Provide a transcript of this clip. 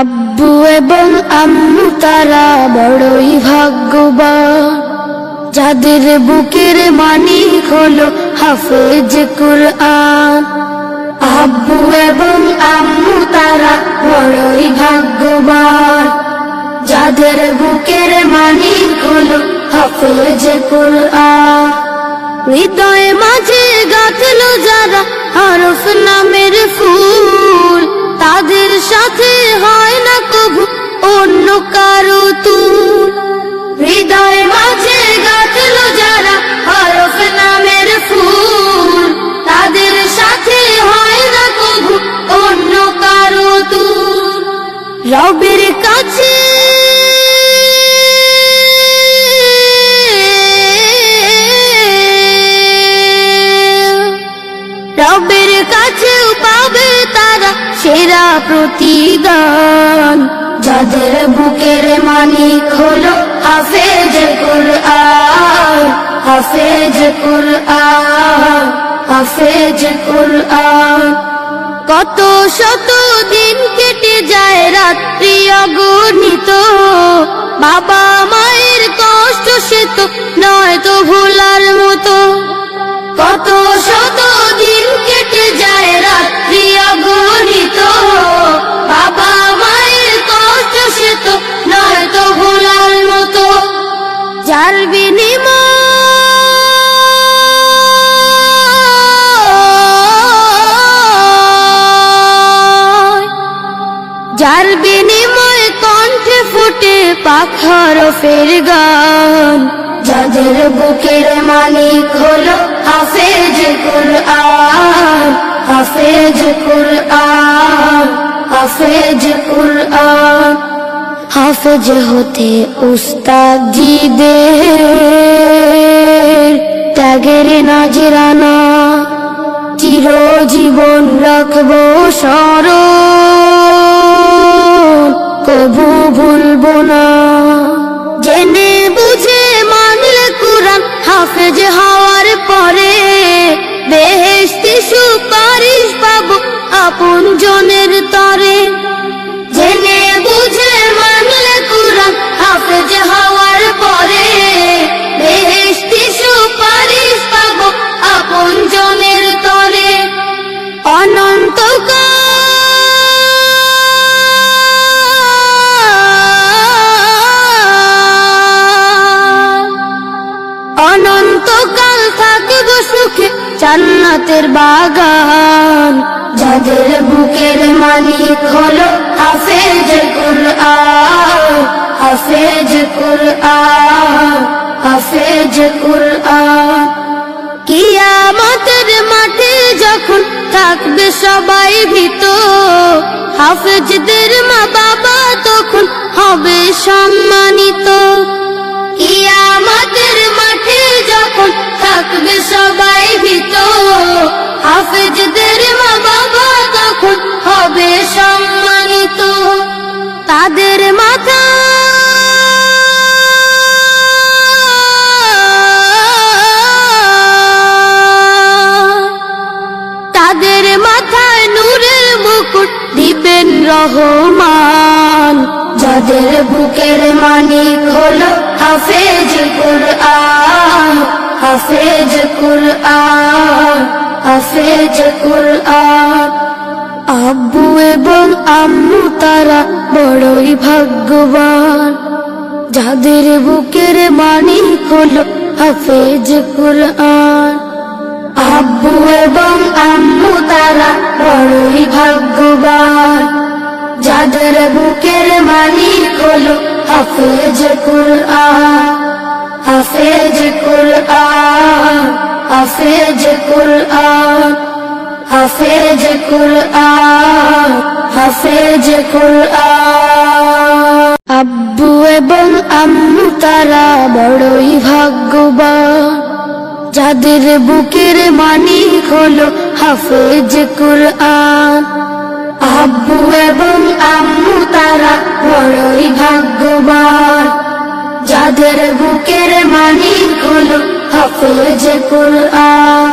আব্বু এবং আম্মু তারা বড়ই ভাগ্যবান, যাদের বুকের মানিক হলো হাফেজ কুরআন। আব্বু এবং আম্মু তারা বড়ই ভাগ্যবান, যাদের বুকের মানিক হলো হাফেজ কুরআন। হৃদয় মাঝে গাঁথলো যারা হরফ নামের ফুল, তাদের সাথে হয় না কবু অন্য কারো তুল। হৃদয় মাঝে গাঁথলো যারা হরফ নামের ফুল, তাদের সাথে হয় না কবু অন্য কারো তুল। রবের কাছে পাবে তারা সেরা প্রতিদান, যাদের বুকের মানিক হলো হাফেজ কুরআন। হাফেজ কুরআন, হাফেজ কুরআন। কত শত দিন কেটে যায় রাত্রি অগণিত, বাবা মায়ের কষ্ট সে তো নয় তো ভোলার মতো। কত শত দিন কেটে যায় রাত্রি অগণিত, বাবা মায়ের কষ্ট সে তো নয় তো ভোলার মতো। যার বিনিময় কণ্ঠে ফুটে পাক হরফের গান, যাদের বুকের মালিক হলো হাফেজ কুরআন। হাফেজ কুরআন, হাফেজ কুরআন। হাফেজ হতে উস্তাদজিদের ত্যাগের নাজরানা চিরজীবন রাখবো স্মরণ, কবু ভুলবো না। জেনে বুঝে মানলে কুরআন হাফেজ হওয়ার পরে, বেহেশতি সুপারিশ পাবো আপন জনের তরে। জেনে বুঝে মানলে কুরআন হাফেজ হওয়ার পরে, বেহেশতি সুপারিশ পাবো আপন জনের তরে। অনন্তকাল থাকবো সুখে জান্নাতের বাগান, যাদের বুকের মালিক হলো হাফেজ কুরআন। হাফেজ কুরআন, হাফেজ কুরআন। কিয়ামতের মাঠে যখন থাকবে সবাই ভীত, হাফেজদের মা বাবা তখন হবে সম্মানিত। কিয়ামতের মাঠে যখন থাকবে সবাই ভীত, হাফেজদের মা বাবা তখন হবে সম্মানিত। তাদের মাথা মাথায় নূরের মুকুট দিবেন রহমান, যাদের বুকের মানিক হলো হাফেজ কুরআন। হাফেজ কুরআন, হাফেজ কুরআন। আব্বু এবং আম্মু তারা বড়ই ভাগ্যবান, যাদের বুকের মানিক হলো হাফেজ কুরআন। আব্বু এবং আম্মু তারা বড়ই ভাগ্যবান, যাদের বুকের মালিক হলো হাফেজ কুরআন। হাফেজ কুরআন, হাফেজ কুরআন। হাফেজ কুরআন, হাফেজ কুরআন। আব্বু এবং আম্মু তারা বড়ই ভাগ্যবান, যাদের বুকের মানিক হলো হাফেজ কুরআন। আব্বু এবং আম্মু তারা বড়ই ভাগ্যবান, যাদের বুকের মানিক হলো হাফেজ কুরআন।